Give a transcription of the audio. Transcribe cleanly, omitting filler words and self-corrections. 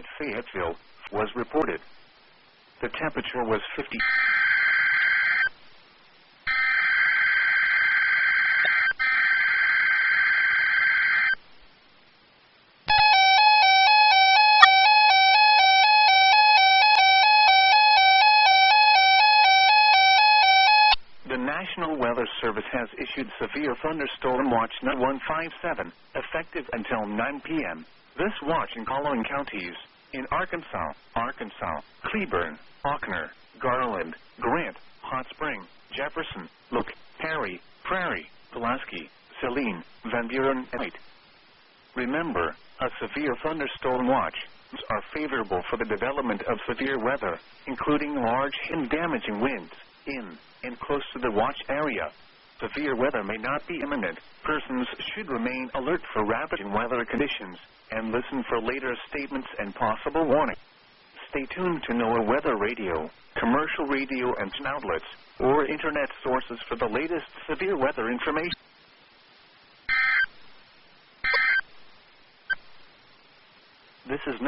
at Fayetteville was reported. The temperature was 50. The National Weather Service has issued Severe Thunderstorm Watch No. 157, effective until 9 p.m. This watch in following counties: in Arkansas, Cleburne, Faulkner, Garland, Grant, Hot Spring, Jefferson, Luke, Perry, Prairie, Pulaski, Saline, Van Buren, and White. Remember, a severe thunderstorm watch are favorable for the development of severe weather, including large and damaging winds in and close to the watch area. Severe weather may not be imminent. Persons should remain alert for ravaging weather conditions and listen for later statements and possible warning. Stay tuned to NOAA Weather Radio, commercial radio and outlets, or internet sources for the latest severe weather information. This is